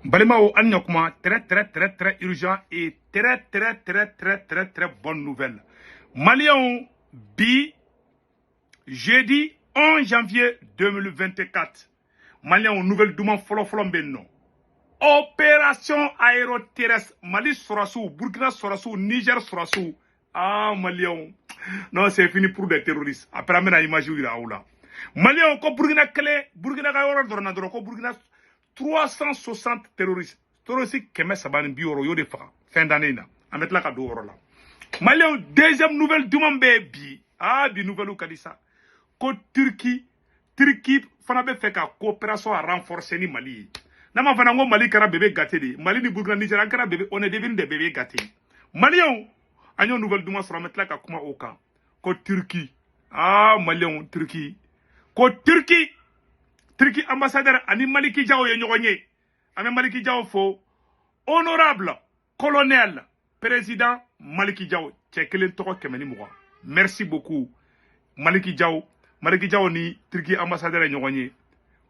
Balimao Anyokuma, très urgent et très bonne nouvelle. Malion bi jeudi 11 janvier 2024. Malion nouvelle douman folon benno. Opération aéroterrestre Mali Sorassou, Burkina Sorassou, Niger Sorassou. Ah Malion. Non, c'est fini pour des terroristes. Après amena image ira oula. Malion ko Burkina Kele, Burkina Kayora Dornadoro ko Burkina 360 terroristes. Terroristes keme sabani bioro yo de fa. Fin d'année na. Amet la ka do la. Malion deuxième nouvelle dumambe bi. Ah bi nouvelle ou kadisa. Ko Turquie fana be fait ka coopération à renforcer ni Mali. Nama fana ngo Mali kara bébé gâté de. Mali ni Burkina Niger kara bébé on est devenu des bébés gâtés. Malion agnon nouvelle duma sera mettre la ka kuma oka. Ko Turquie. Ah Malion Turquie. Ko Turquie ambassadeur ani Maliki Diao ye ñogonye. Ame Maliki Diao fo honorable colonel président Maliki Diao tchekelen toko kemeni muwa. Merci beaucoup Maliki Diao ni Turquie ambassadeur ye ñogonye.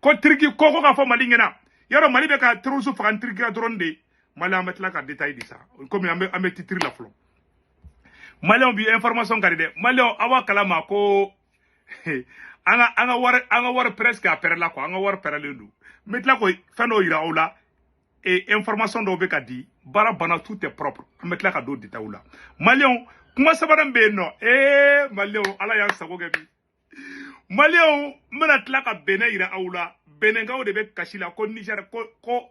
Ko Turquie koko ka fo Mali ngena. Yaro Mali be ka terusu fa Turquie la dronde. Mali ametla ka détail di ça. Comme ame titre la flo. Mali on bi information garide. Mali awa kalama ko anga war presque à perdre là quoi anga war perdre le loup maintenant quoi fano ira oula et information do be ka di bara bana tout est propre maintenant ka do détail oula Malion kuma sabaram be no Malion ala yang sago gabi Malion mena tla ka bene ira oula bene nga o de be kashila ko Niger ko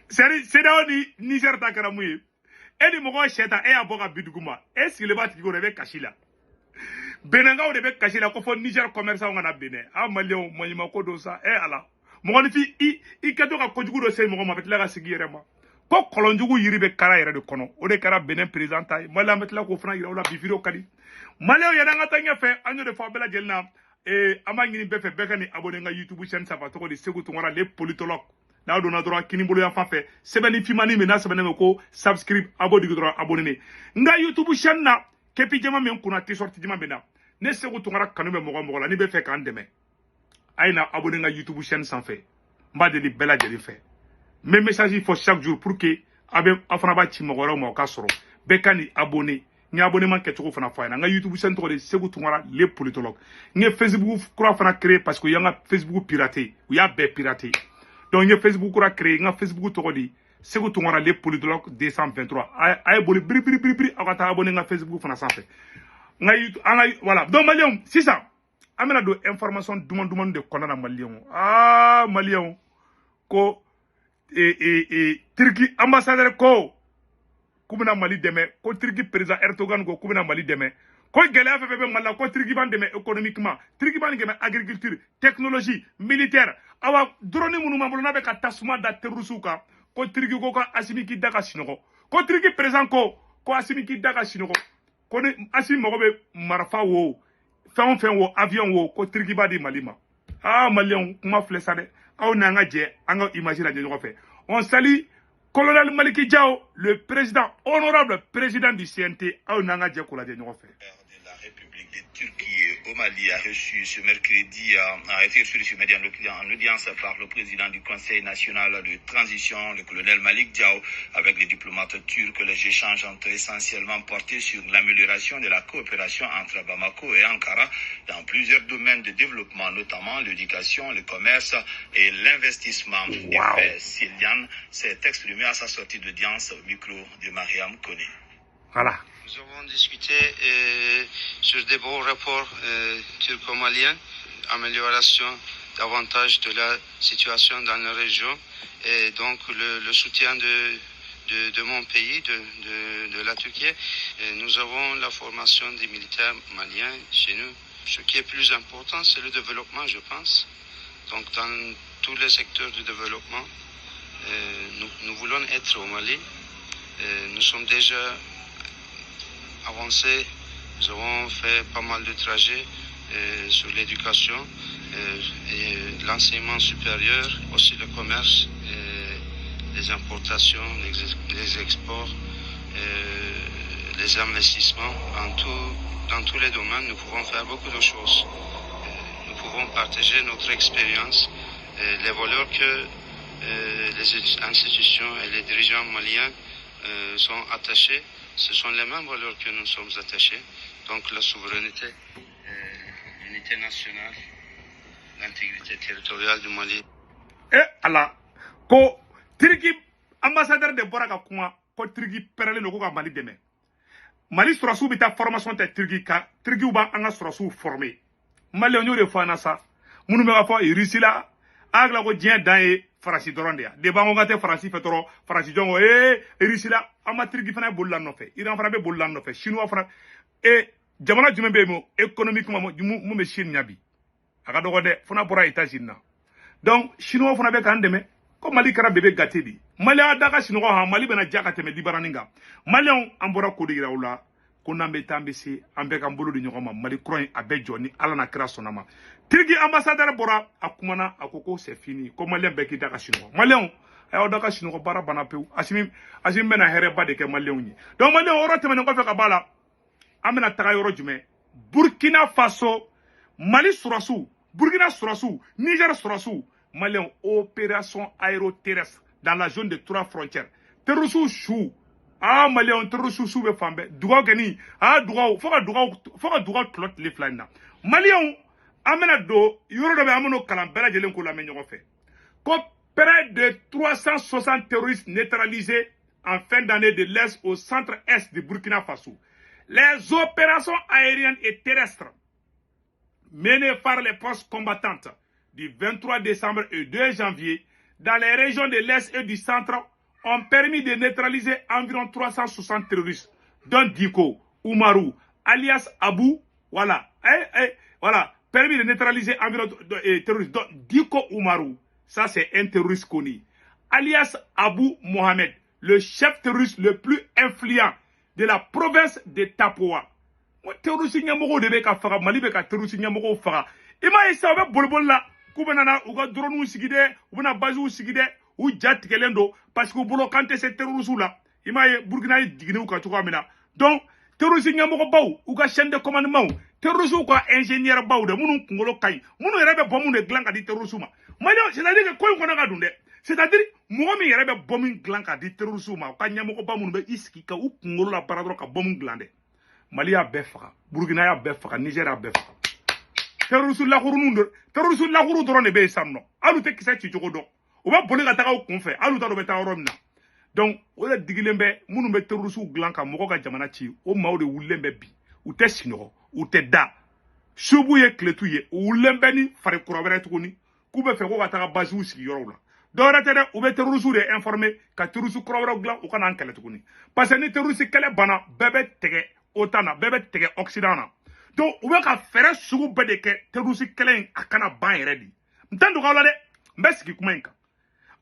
c'est là Niger ta karamuye edi mo ko cheta aboka biduguma est-ce que le bat ko de be kashila Benanga de be kashila ko fo Niger commerçant ngana bene a Malion moyima ko do sa ala mo ni fi i kato ka kojugu do sey mo ma betla ka sigire ma ko kolonjugu yiri be kara yere de kono o de kara benen président tay Malion betla ko fana yira ola bi video kadi Malion ya nga tanya fe anyo de fa bela jelna ama ngini be fe bekani abonné nga YouTube chaîne ça va to de Sékou Tounkara les politologues na do na droit kini bolo ya fa fe sebeni fimani me na sebeni ko subscribe abonné droit abonné nga YouTube chaîne na kepi jama men kuna ti sorti jama bena ne Sékou Tounkara kanu be mogo la ni be fe kan deme ayna abonné nga YouTube chaîne sans fait mba de li bela jeli fait mes messages il faut chaque jour pour que abe afana ba ci mogo mo ka soro be kani abonné ni abonnement ke toko fana fayna nga YouTube chaîne to de Sékou Tounkara les politologues ni Facebook kura fana créer parce que yanga Facebook piraté ou ya be piraté donc ni Facebook kura créer nga Facebook to di Sékou Tounkara les politologues 223 ay boli bri akata abonné nga Facebook fana sans fait voilà donc Malion c'est ça amena do information duman de konana Malion Malion ko Turquie ambassadeur ko kumina Mali deme ko Turquie président Erdogan ko kumina Mali deme ko gela fe be mala ko Turquie ban deme économiquement Turquie ban deme agriculture technologie militaire awa drone munu mambo na be ka tasuma da terusuka ko Turquie ko ka asimi ki daga sinoko ko Turquie président ko asimi ki daga sinoko ko ne asimi mo be marfa wo fen wo avion wo ko Turquie ba di Malima Malion kuma flessa de aw na nga je anga imagine la ñoko fe on salue colonel Maliki Diao le président honorable président du CNT aw na nga je ko la ñoko fe de la République de Turquie au Mali a reçu ce mercredi, a été reçu ce mercredi en audience par le président du Conseil national de transition, le colonel Malik Diao, avec les diplomates turcs. Les échanges ont essentiellement porté sur l'amélioration de la coopération entre Bamako et Ankara dans plusieurs domaines de développement, notamment l'éducation, le commerce et l'investissement. Wow. Sylviane s'est exprimé à sa sortie d'audience au micro de Mariam Kone. Voilà. Nous avons discuté sur des bons rapports turco-maliens, amélioration davantage de la situation dans la région et donc le soutien de mon pays, de la Turquie. Et nous avons la formation des militaires maliens chez nous. Ce qui est plus important, c'est le développement, je pense. Donc dans tous les secteurs de développement, nous voulons être au Mali. Nous sommes déjà avancé, nous avons fait pas mal de trajets sur l'éducation et l'enseignement supérieur, aussi le commerce, les importations, les exports, les investissements. Dans tous les domaines, nous pouvons faire beaucoup de choses. Nous pouvons partager notre expérience, les valeurs que les institutions et les dirigeants maliens sont attachés. Ce sont les mêmes valeurs que nous sommes attachés. Donc la souveraineté, l'unité nationale, l'intégrité territoriale du Mali. Allah, ko Turki ambassadeur de Boraka Kuma, ko Turki perle no ko ka Mali deme. Mali surasu bita formation te Turki ka, Turki uba anga surasu formé. Mali onyo de fana sa, munu me ka fo Russie la, agla ko dien dan e farasi doron de ya. De bango ngate farasi fetoro, farasi jongo Russie la, ama Turki fana bolla no fe. Iran fana be bolla no fe, Chinois fana jamana jume be mo économiquement mo me Chine nyabi. Aga dogo de fana bora États-Unis na. Donc Chinois fana be kan deme ko Mali kara bebe gâté di. Mali a daga Chinois ha Mali bena jaka teme di baraninga. Mali on ambora ko di rawla ko nambe tambesi ambe kan bolo di nyoma Mali croin abe joni ala na kra sonama. Tigi ambassadeur bora akumana akoko c'est fini. Ko Mali be ki daga Chinois. Mali on ayo daga Chinois bara bana peu asim bena hereba de ke Mali on ni. Donc Mali on oro teme ko fe ka bala amena taga yoro jume Burkina Faso Mali surasu Burkina surasu Niger surasu Mali en opération aéroterrestre dans la zone de 3 frontières. Terrorisou chou. Ah, Mali en terrorisou chou be fambe. Douga gani. Ah, douga. Foka douga clot les flana. Mali en amena do. Yoro do be ameno kalambela jelen ko la menyo fait. Comme près de 360 terroristes neutralisés en fin d'année de l'Est au centre-est de Burkina Faso. Les opérations aériennes et terrestres menées par les forces combattantes du 23 décembre et 2 janvier dans les régions de l'Est et du centre ont permis de neutraliser environ 360 terroristes, dont Diko Oumarou, alias Abou, voilà, permis de neutraliser environ terroristes, dont Diko Oumarou, ça c'est un terroriste connu, alias Abou Mohamed, le chef terroriste le plus influent de la province de Tapoa. Terroriste nyamoko de beka faga, Mali beka terroriste nyamoko faga. Ima isa obe bolbol la, kubenana uga drone ou sigide, ubena bazu ou sigide, ou jat kelendo, parce que bolo kante se terroriste la. Ima ye Burkina yi digine ou katuka mina. Donc, terroriste nyamoko baou, uga chaîne de commandement, terroriste ou ka ingénieur baou de, mounou kungolo kai, mounou yerebe bomou de glanka di terroriste ma. Mali, c'est-à-dire que quoi qu'on a gadunde, c'est-à-dire, moi mi yerebe bomou glanka di terroriste ma, ka nyamoko ba mounou be iski ka ou kungolo la paradro ka bomou glande. Mali a befa, Burkina a befa, Niger a befa. Terroriste la kourou drone be samno. Alu te kisa ti jogo do. O ba boli ka taga o konfe, alu ta do be ta romna. Donc, o la digilembe, munu be terroriste glanka moko ka jamana ti, o ma o de wulembe bi. Ou te sino, ou te da. Subu ye kletu ye, ou wulembe ni fare kurabere tukuni. Kube fe ko ka taga bazi ou sigi yoro la. Dora tere, ou be terroriste de informé ka terroriste kurabere glan ou kana ankele tukuni. Parce que ni terroriste kele bana, bebe tege otana, bebe tege occident. Donc, ou ka faire sugu bede ke terroriste kelen akana ban yere di. Mtando ka wala de, mbeski kumenka.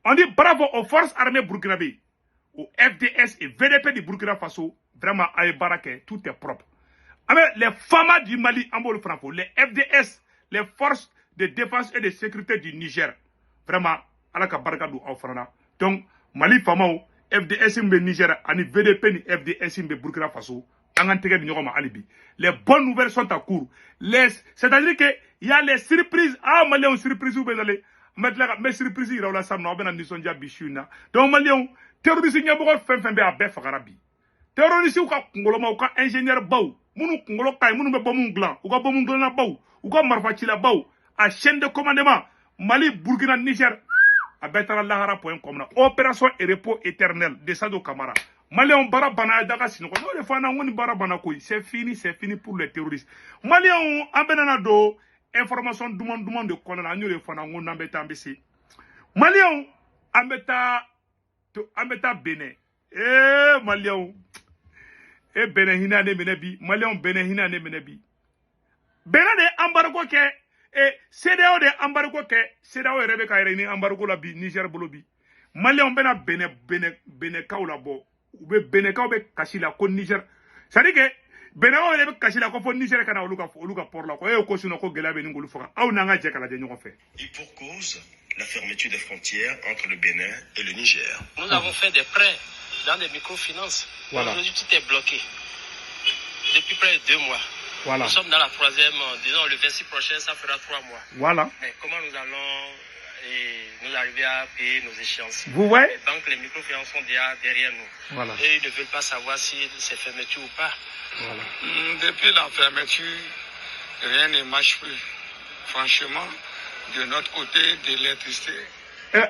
On dit bravo aux forces armées burkinabé, au FDS et VDP du Burkina Faso, vraiment à Barake, tout est propre. Avec les FAMA du Mali, en le franco, les FDS, les forces de défense et de sécurité du Niger, vraiment, à la Kabarakadou en Frana. Donc, Mali FAMA, FDS in Niger, ani VDP ni FDS in Burkina Faso, les bonnes nouvelles sont à court. C'est-à-dire que il y a les surprises. Ah, Maliens, surprise ou bien mais surprise, il y a la samna, on a nisonja bichuna. Donc, Maliens, terroriste, il y a beaucoup de femmes à bef arabi. Terroriste, ou ka ngoloma, ou ka ingénieur bau, mounou ngolo kai, mounou be bomou glan, ou ka bomou glan bau, ou ka marfachila bau, à chaîne de commandement, Mali, Burkina, Niger, à betara lahara.com, opération et repos éternel, de Sado Kamara. Maliens bara bana daga sinoko no le fana ngoni bara bana koy c'est fini pour les terroristes. Maliens ambenana do information dumon de konana ñu le fana ngoni ambeta ambesi. Maliens ambeta Bénin. Maliens Bénin hina ne menebi, Maliens Bénin hina ne menebi. Bénin de embargo ke CEDEAO de embargo ke CEDEAO rebe ka ni embargo la bi Niger bolobi. Maliens bena Bénin kaula bo. Ou be Beneka ou be Kachila ko Niger. C'est-à-dire que Beneka ou be Kachila ko fo Niger kana oluka por la ko e ko sino ko gela be ngulu foka. Aw nanga je kala de ñoko fait. Et pour cause, la fermeture des frontières entre le Bénin et le Niger. Nous avons fait des prêts dans des microfinances. Voilà. Aujourd'hui, tout est bloqué. Depuis près de 2 mois. Voilà. Nous sommes dans la 3e, disons le 26 prochain, ça fera 3 mois. Voilà. Mais comment nous allons et nous arriver à payer nos échéances. Vous voyez? Les banques, les microfinances sont déjà derrière nous. Voilà. Et ils ne veulent pas savoir si c'est fermeture ou pas. Voilà. Depuis la fermeture, rien ne marche plus. Franchement, de notre côté, de l'électricité.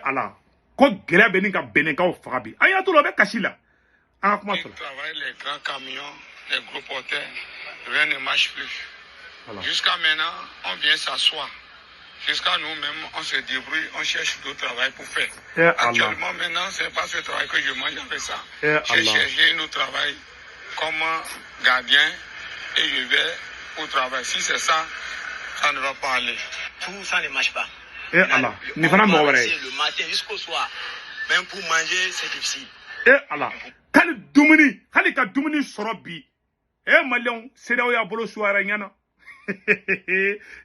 Allah. Ko gɛlɛya bɛ ni ka bɛnɛkaw faga bi. An y'a to la o bɛ kasi la. An ka kuma Ils sɔrɔ. travaillent les grands camions, les gros porteurs, rien ne marche plus. Voilà. Jusqu'à maintenant, on vient s'asseoir. Jusqu'à nous-mêmes, on se débrouille, on cherche d'autres travail pour faire. Allah. Actuellement, maintenant, c'est pas ce travail que je mange avec ça. J'ai Allah. cherché un autre travail comme gardien et je vais au travail. Si c'est ça, ça ne va pas aller. Tout ça ne marche pas. Allah. Ni fana mɔgɔ wɛrɛ ye. Le matin jusqu'au soir. Même pour manger, c'est difficile. Allah. Hali dumuni, hali ka dumuni sɔrɔ bi. Maliyɛnw, CEDEAO y'a bolo su a yɛrɛ ɲɛna.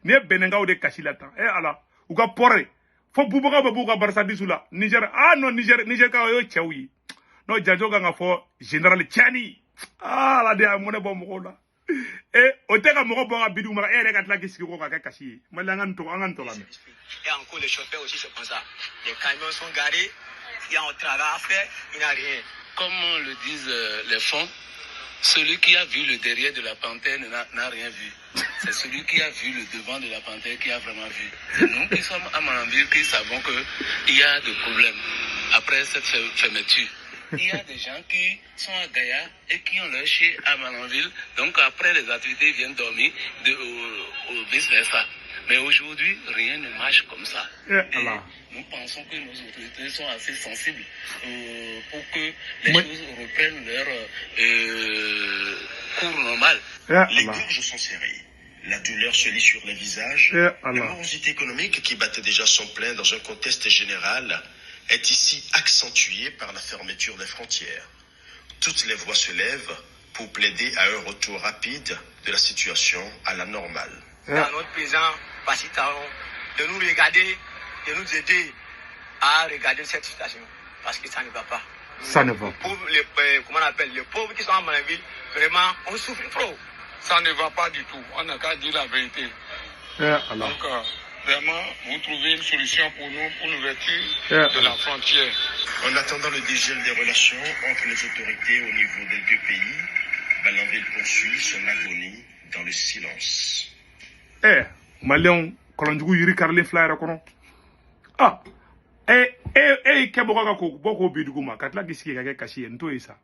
Ni ye bɛnɛkaw de kasi la tan. Allah. U ka pɔrɛ. Fo bubagaw bɛ b'u ka barisadisu la. Niger, non, Niger ka o ye cɛw ye. No janjo kan ka fɔ général Tiani. Ala de a mɔnɛ bɔ mɔgɔw la. O tɛ ka mɔgɔ bɔ ka bidiw ma, yɛrɛ ka tila k'i sigi ko ka kɛ kasi ye. Maliyɛn an ka nin to lamɛn. Et encore les chauffeurs aussi, c'est comme ça. Les camions sont garés, il y a un travail à faire, il n'y a rien. Comme le disent les fonds, celui qui a vu le derrière de la panthère n'a rien vu. C'est celui qui a vu le devant de la panthère qui a vraiment vu. C'est nous qui sommes à Malanville qui savons qu'il y a des problèmes après cette fermeture. Il y a des gens qui sont à Gaïa et qui ont leur chez à Malanville. Donc après les activités, ils viennent dormir ou vice-versa. Mais aujourd'hui, rien ne marche comme ça. Et nous pensons que nos autorités sont assez sensibles pour que les choses reprennent leur cours normal. Les gorges sont serrées. La douleur se lit sur les visages. La morosité économique qui battait déjà son plein dans un contexte général est ici accentuée par la fermeture des frontières. Toutes les voix se lèvent pour plaider à un retour rapide de la situation à la normale. À notre président, Bassi Talon, de nous regarder, de nous aider à regarder cette situation. Parce que ça ne va pas. Ça ne va pas. Comment on appelle, les pauvres qui sont à Malanville, vraiment, on souffre trop. Ça ne va pas du tout. On n'a qu'à dire la vérité. Donc, vraiment, vous trouvez une solution pour nous, pour l'ouverture de la frontière. En attendant le dégel des relations entre les autorités au niveau des deux pays, Malanville poursuit son agonie dans le silence. Maliyɛnw, kɔlɔnjugu yiri karilen fila yɛrɛ kɔnɔ. Kɛ bɔgɔ ka ko bɔ k'o bi dugu ma ka tila k'i sigi ka kɛ kasi ye n t'o ye sa.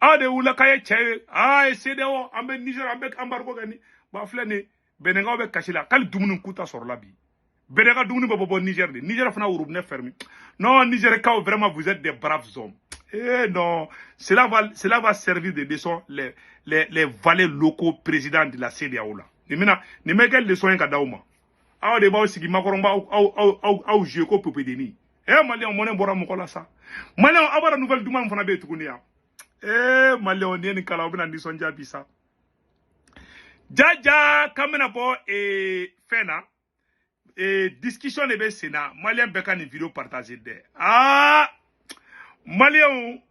Aw de wulila k'a ye cɛ ye CEDEAO an bɛ Niger an bɛ embargo kɛ ni ba filɛ nin bɛnɛkaw bɛ kasi la k'ali dumuni ku ta sɔrɔla bi. Bɛnɛ ka dumuni bɛ bɔ Niger de. Niger fana robinet fermé. Non, Nigerkaw, vraiment vous êtes des braves hommes. Non, cela va servir de leçon les valets locaux présidents de la CEDEAO là. Ni mɛ kɛ leçon ye ka d'aw ma. Aw de b'aw sigi makɔrɔba aw jouer ko popedeni. Maliyɛnw mɔnɛ bɔra mɔgɔ la sa. Maliyɛnw aw b'a nouvelle duman fana bɛ yen tuguni yan. Maliyɛnw ni ye nin kala aw bɛna nisɔndiya bi sa. Jaja k'an bɛna bɔ fɛn na. Discussion de bɛ sen na. Maliyɛn bɛɛ ka nin vidéo partager dɛ. Maliyɛnw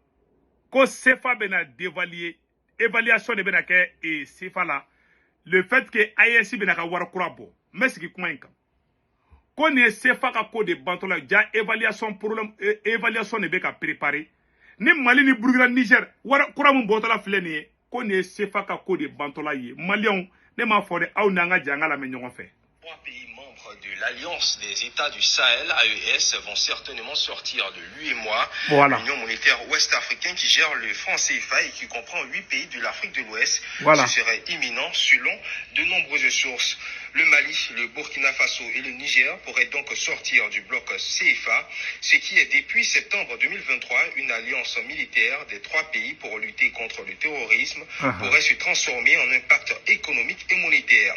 ko CFA bɛna dévaluer. Évaluation de bɛna kɛ CFA la. Le fait que AES bɛna ka wari kura bɔ. N bɛ sigi kuma in kan. Ko nin ye CFA ka ko de bantɔla ja évaluation de bɛ ka préparer. Ni Mali ni Burkina Niger wari kura mun bɔtɔla filɛ nin ye. Ko nin ye CFA ka ko de bantɔla ye. Maliyɛnw ne m'a fɔ dɛ aw n'an ka jɛ an ka lamɛn ɲɔgɔn fɛ. Trois pays membres de l'Alliance des États du Sahel, AES, vont certainement sortir de l'UEMOA, l'Union monétaire ouest-africaine qui gère le franc CFA et qui comprend 8 pays de l'Afrique de l'Ouest. Ce serait imminent selon de nombreuses sources. Le Mali, le Burkina Faso et le Niger pourraient donc sortir du bloc CFA, ce qui est depuis septembre 2023 une alliance militaire des trois pays pour lutter contre le terrorisme pourrait se transformer en un pacte économique et monétaire.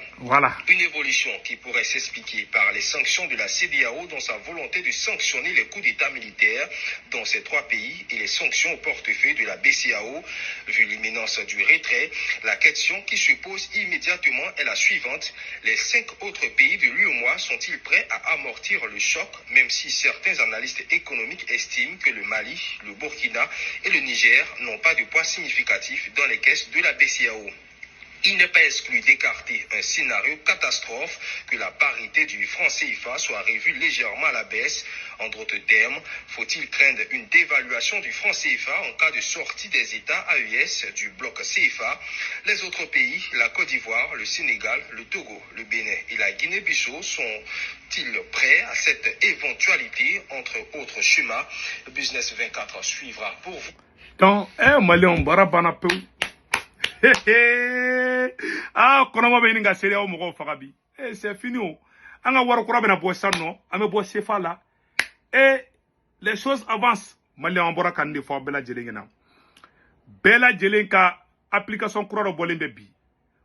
Une évolution qui pourrait s'expliquer par les sanctions de la CEDEAO dans sa volonté de sanctionner les coups d'État militaires dans ces trois pays et les sanctions au portefeuille de la BCEAO. Vu l'imminence du retrait, la question qui se pose immédiatement est la suivante. Les 5 autres pays de l'UEMOA sont-ils prêts à amortir le choc, même si certains analystes économiques estiment que le Mali, le Burkina et le Niger n'ont pas de poids significatif dans les caisses de la BCEAO? Il n'est pas exclu d'écarter un scénario catastrophe que la parité du franc CFA soit revue légèrement à la baisse. En d'autres termes, faut-il craindre une dévaluation du franc CFA en cas de sortie des États AES du bloc CFA? Les autres pays, la Côte d'Ivoire, le Sénégal, le Togo, le Bénin et la Guinée-Bissau sont-ils prêts à cette éventualité, entre autres schémas? Business 24 suivra pour vous. Donc, Malion Barabana ah, konoma be ninga seria o mogo fagabi. C'est fini. Anga waro kura bena bo sanno, ame bo sefa la. Et les choses avancent. Malien bora kande fo bela jelengena. Bela jelenka application kura do bolembe bi.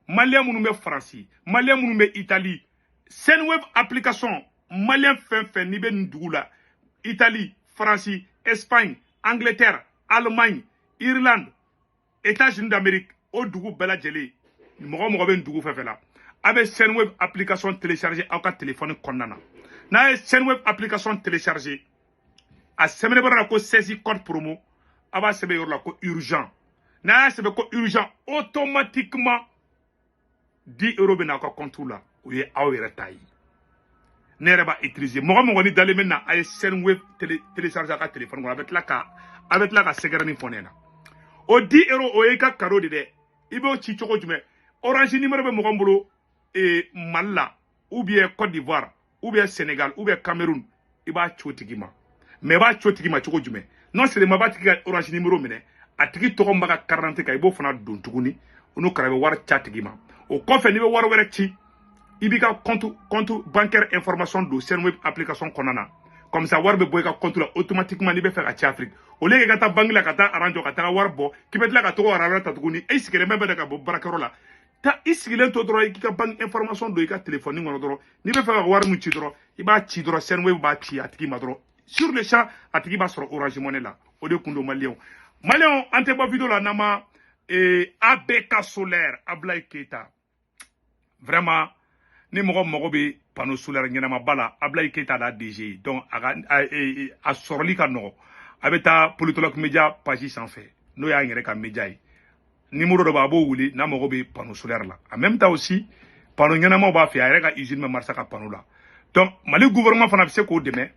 Malien munu me France, Malien munu me Italie. Senweb application Malien fen ni be ndugula. Italie, France, Espagne, Angleterre, Allemagne, Irlande, États-Unis d'Amérique. O dugu bela jeli mogo be dugu fefela abe Senweb application télécharger au ka téléphone konnana na ye Senweb application télécharger a semene bara ko saisi code promo aba sebe yor la ko urgent na sebe ko urgent automatiquement 10 € be na ko compte la o ye awere tayi ne reba utiliser mogo ni dale menna ay Senweb télécharger ka téléphone avec la ka segerani fonena o 10 € o ye ka cadeau de Ibo ci choco jume Orange numéro be mogombulo e Malla ou bien Côte d'Ivoire ou bien Sénégal ou bien Cameroun iba chotigima mais ba chotigima choco jume non c'est ma batiki Orange numéro mene atiki to mbaga 40 ka ibo fana don tuguni onu karabe war chatigima o kofe ni be war were ci ibika compte bancaire information do Senweb application konana comme ça war be boy ka compte la automatiquement ni be faire à Afrique au lieu que ta banque la kata arrange kata war bo ki bet la ka to arara ta tuguni e sikele membe daga bo barakaro la ta isikele to dro ki ka banque information do ka téléphone ngono dro ni be faire war mu ci dro iba ci dro Senweb ba ci atiki ma dro sur le champ atiki ba sur Orange Money la o de kundo malien ante ba vidéo la nama ABK solaire Ablaye Keita vraiment ni mogo be panneau solaire ñenama bala Ablaye Keita la DG donc a sorli ka no abeta politologue média page sans fait no ya ngere ka média yi numéro de babo wuli na mogo be panneau solaire la en même temps aussi panneau ñenama ba fi ay reka usine me marsa ka panneau la donc Mali gouvernement fana se ko deme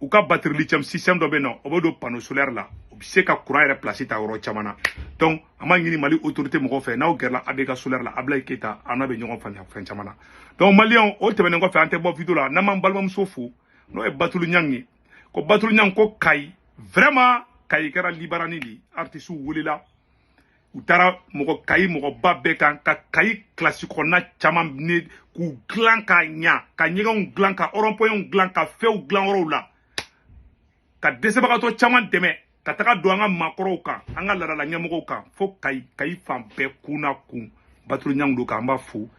ou ka batterie lithium système do be no obodo panneau solaire la se ka courant replacer ta oro chamana donc ama ngini Mali autorité mo fe na o gerla ABK solaire la Ablaye Keita anabe ñongo fanya fen chamana donc Malien o tebe ngo fe ante bo vidéo la na man balbam sofu no e batulu ñangi ko batulu ñang ko kay vraiment kay kera libarani li artiste wulila utara mo kay mo babbe kan ka kay classique na chama ni ku glanka nya ka ñigon glanka oronpoyon glanka feu glan oro la ka deseba to chama deme kataka do anga makoro kan anga lara la nyamogo kan fo kay fam be kuna kun batru nyang do kan ba fu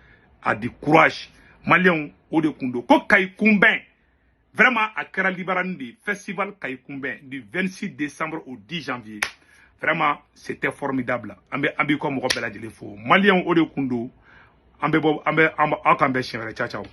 a di courage Malien o de kundo ko kay kumben vraiment à Kera Libarandi festival kay kumben du 26 décembre au 10 janvier vraiment c'était formidable ambe ko mo ko bela jele fo Malien o de kundo ambe akambe chere ciao